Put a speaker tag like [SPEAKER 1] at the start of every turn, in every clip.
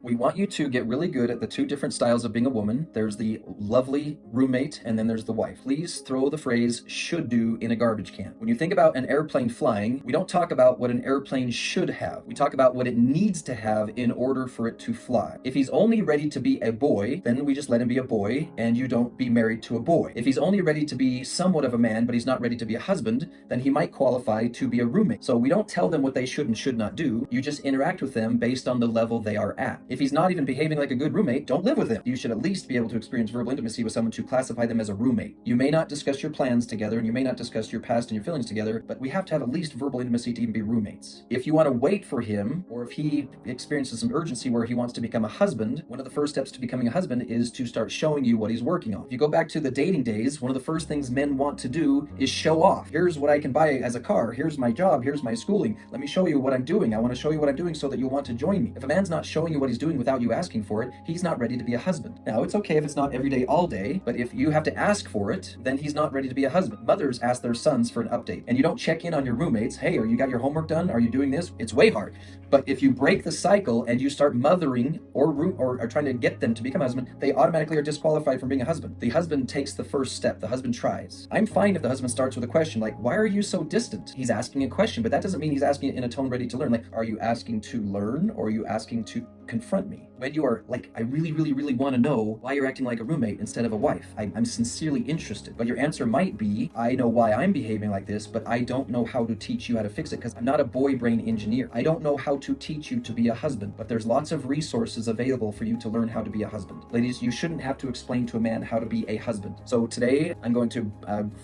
[SPEAKER 1] We want you to get really good at the two different styles of being a woman. There's the lovely roommate, and then there's the wife. Please throw the phrase should do in a garbage can. When you think about an airplane flying, we don't talk about what an airplane should have. We talk about what it needs to have in order for it to fly. If he's only ready to be a boy, then we just let him be a boy, and you don't be married to a boy. If he's only ready to be somewhat of a man, but he's not ready to be a husband, then he might qualify to be a roommate. So we don't tell them what they should and should not do. You just interact with them based on the level they are at. If he's not even behaving like a good roommate, don't live with him. You should at least be able to experience verbal intimacy with someone to classify them as a roommate. You may not discuss your plans together, and you may not discuss your past and your feelings together, but we have to have at least verbal intimacy to even be roommates. If you want to wait for him, or if he experiences some urgency where he wants to become a husband, one of the first steps to becoming a husband is to start showing you what he's working on. If you go back to the dating days, one of the first things men want to do is show off. Here's what I can buy as a car. Here's my job. Here's my schooling. Let me show you what I'm doing. I want to show you what I'm doing so that you'll want to join me. If a man's not showing you what he's doing without you asking for it, he's not ready to be a husband. Now, it's okay if it's not every day, all day, but if you have to ask for it, then he's not ready to be a husband. Mothers ask their sons for an update, and you don't check in on your roommates. Hey, are you got your homework done? Are you doing this? It's way hard. But if you break the cycle and you start mothering or trying to get them to become a husband, they automatically are disqualified from being a husband. The husband takes the first step. The husband tries. I'm fine if the husband starts with a question like, why are you so distant? He's asking a question, but that doesn't mean he's asking it in a tone ready to learn. Like, are you asking to learn, or are you asking to confront me? When you are like, I really, really, really want to know why you're acting like a roommate instead of a wife. I'm sincerely interested. But your answer might be, I know why I'm behaving like this, but I don't know how to teach you how to fix it because I'm not a boy brain engineer. I don't know how to teach you to be a husband, but there's lots of resources available for you to learn how to be a husband. Ladies, you shouldn't have to explain to a man how to be a husband. So today I'm going to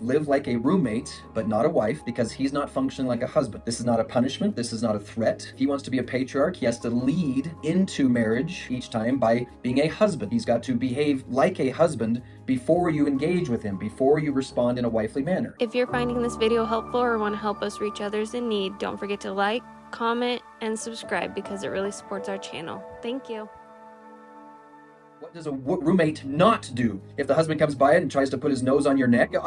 [SPEAKER 1] live like a roommate, but not a wife, because he's not functioning like a husband. This is not a punishment. This is not a threat. If he wants to be a patriarch, he has to lead into marriage each time by being a husband. He's got to behave like a husband before you engage with him, before you respond in a wifely manner.
[SPEAKER 2] If you're finding this video helpful or want to help us reach others in need, don't forget to like, comment, and subscribe because it really supports our channel. Thank you.
[SPEAKER 1] What does a roommate not do? If the husband comes by it and tries to put his nose on your neck, no.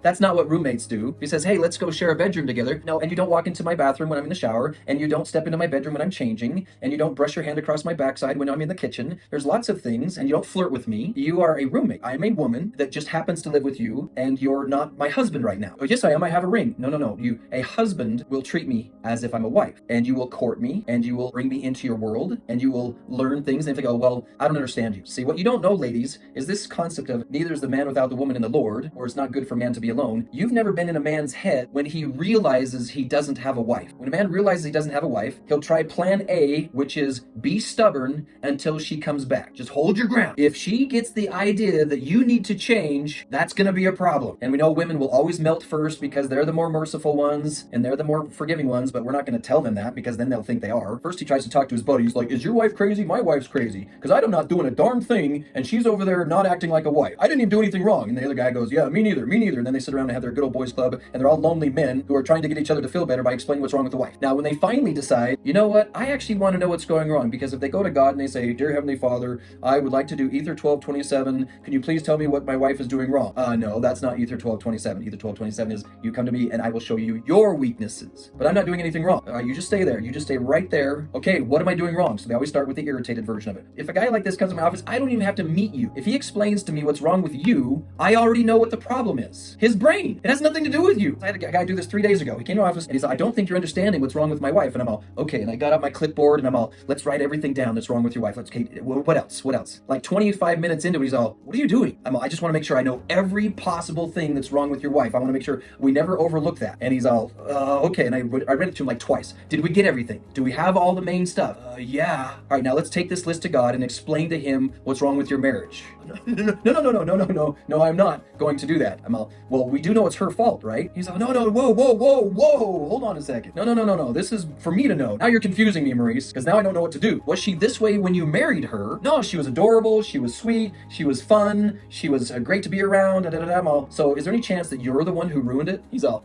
[SPEAKER 1] That's not what roommates do. He says, hey, let's go share a bedroom together. No, and you don't walk into my bathroom when I'm in the shower, and you don't step into my bedroom when I'm changing, and you don't brush your hand across my backside when I'm in the kitchen. There's lots of things, and you don't flirt with me. You are a roommate. I am a woman that just happens to live with you, and you're not my husband right now. Oh, yes, I am. I have a ring. No. A husband will treat me as if I'm a wife, and you will court me, and you will bring me into your world, and you will learn things, and if they go, well, I don't understand you. See, what you don't know, ladies, is this concept of neither is the man without the woman in the Lord, or it's not good for man to be alone. You've never been in a man's head when he realizes he doesn't have a wife. When a man realizes he doesn't have a wife, he'll try plan A, which is be stubborn until she comes back. Just hold your ground. If she gets the idea that you need to change, that's going to be a problem. And we know women will always melt first because they're the more merciful ones and they're the more forgiving ones, but we're not going to tell them that because then they'll think they are. First, he tries to talk to his buddy. He's like, is your wife crazy? My wife's crazy because I'm not doing a darn thing and she's over there not acting like a wife. I didn't even do anything wrong. And the other guy goes, yeah, me neither. And then they sit around and have their good old boys club, and they're all lonely men who are trying to get each other to feel better by explaining what's wrong with the wife. Now, when they finally decide, you know what, I actually want to know what's going wrong, because if they go to God and they say, dear Heavenly Father, I would like to do Ether 12:27. Can you please tell me what my wife is doing wrong? No, that's not Ether 12:27. Ether 12:27 is you come to me and I will show you your weaknesses. But I'm not doing anything wrong. You just stay there. You just stay right there. Okay, what am I doing wrong? So they always start with the irritated version of it. If a guy like this comes to my office, I don't even have to meet you. If he explains to me what's wrong with you, I already know what the problem is. His brain. It has nothing to do with you. I had a guy do this 3 days ago. He came to my office and he said, I don't think you're understanding what's wrong with my wife. And I'm all, okay. And I got out my clipboard and I'm all, let's write everything down that's wrong with your wife. Okay, what else? Like 25 minutes into it, he's all, what are you doing? I'm all, I just want to make sure I know every possible thing that's wrong with your wife. I want to make sure we never overlook that. And he's all, okay. And I read it to him like twice. Did we get everything? Do we have all the main stuff? Yeah. All right, now let's take this list to God and explain to him what's wrong with your marriage. No, I'm not going to do that. I'm all, well, we do know it's her fault, right? He's all, no, whoa, hold on a second. No, this is for me to know. Now you're confusing me, Maurice, because now I don't know what to do. Was she this way when you married her? No, she was adorable, she was sweet, she was fun, she was great to be around, I'm all, so is there any chance that you're the one who ruined it? He's all,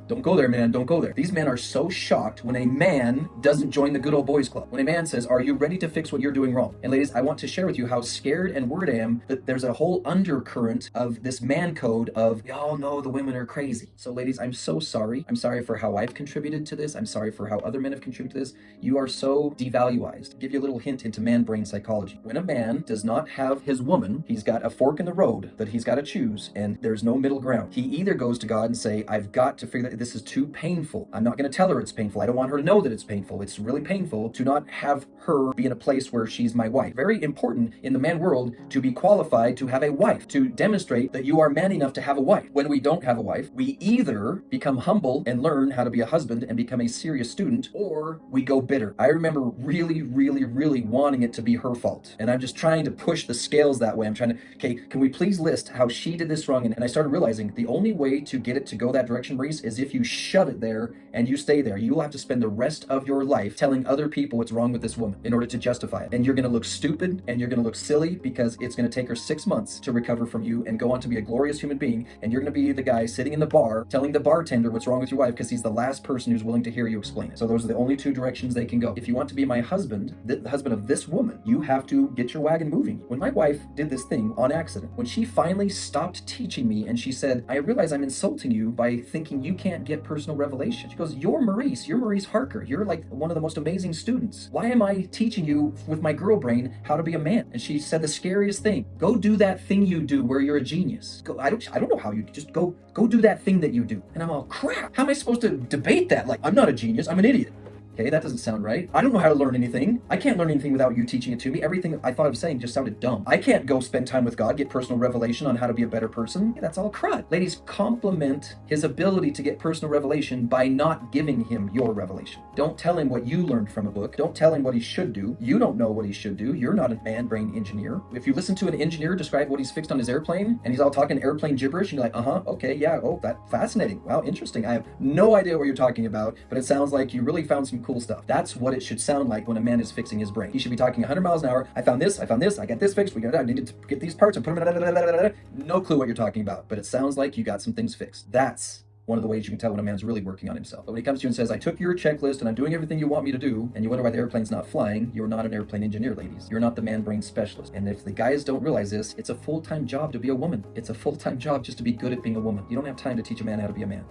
[SPEAKER 1] Don't go there, man. Don't go there. These men are so shocked when a man doesn't join the good old boys club. When a man says, are you ready to fix what you're doing wrong? And ladies, I want to share with you how scared and worried I am that there's a whole undercurrent of this man code of, y'all know the women are crazy. So ladies, I'm so sorry. I'm sorry for how I've contributed to this. I'm sorry for how other men have contributed to this. You are so devaluized. I'll give you a little hint into man brain psychology. When a man does not have his woman, he's got a fork in the road that he's got to choose, and there's no middle ground. He either goes to God and say, I've got to figure that this is too painful. I'm not going to tell her it's painful. I don't want her to know that it's painful. It's really painful to not have her be in a place where she's my wife. Very important in the man world to be qualified to have a wife, to demonstrate that you are man enough to have a wife. When we don't have a wife, we either become humble and learn how to be a husband and become a serious student, or we go bitter. I remember really wanting it to be her fault. And I'm just trying to push the scales that way. I'm trying to, okay, can we please list how she did this wrong? And I started realizing the only way to get it to go that direction, Maurice, is if you shove it there and you stay there. You will have to spend the rest of your life telling other people what's wrong with this woman in order to justify it. And you're going to look stupid and you're going to look silly because it's going to take her 6 months to recover from you and go on to be a glorious human being. And you're going to be the guy sitting in the bar telling the bartender what's wrong with your wife because he's the last person who's willing to hear you explain it. So those are the only two directions they can go. If you want to be my husband, the husband of this woman, you have to get your wagon moving. When my wife did this thing on accident, when she finally stopped teaching me and she said, I realize I'm insulting you by thinking you can't get personal revelation. She goes, you're Maurice Harker. You're like one of the most amazing students. Why am I teaching you with my girl brain how to be a man? And she said the scariest thing, go do that thing you do where you're a genius. Go, I don't know how you just go do that thing that you do. And I'm all, crap, how am I supposed to debate that? Like, I'm not a genius, I'm an idiot. Okay, that doesn't sound right. I don't know how to learn anything. I can't learn anything without you teaching it to me. Everything I thought of saying just sounded dumb. I can't go spend time with God, get personal revelation on how to be a better person. That's all crud. Ladies, compliment his ability to get personal revelation by not giving him your revelation. Don't tell him what you learned from a book. Don't tell him what he should do. You don't know what he should do. You're not a man brain engineer. If you listen to an engineer describe what he's fixed on his airplane and he's all talking airplane gibberish and you're like, okay, yeah, oh, that fascinating. Wow, interesting. I have no idea what you're talking about, but it sounds like you really found some cool stuff. That's what it should sound like when a man is fixing his brain. He should be talking 100 miles an hour. I found this, I got this fixed, I needed to get these parts and put them, no clue what you're talking about, but it sounds like you got some things fixed. That's one of the ways you can tell when a man's really working on himself. But when he comes to you and says, I took your checklist and I'm doing everything you want me to do, and you wonder why the airplane's not flying, you're not an airplane engineer, ladies. You're not the man brain specialist. And if the guys don't realize this, it's a full-time job to be a woman. It's a full-time job just to be good at being a woman. You don't have time to teach a man how to be a man.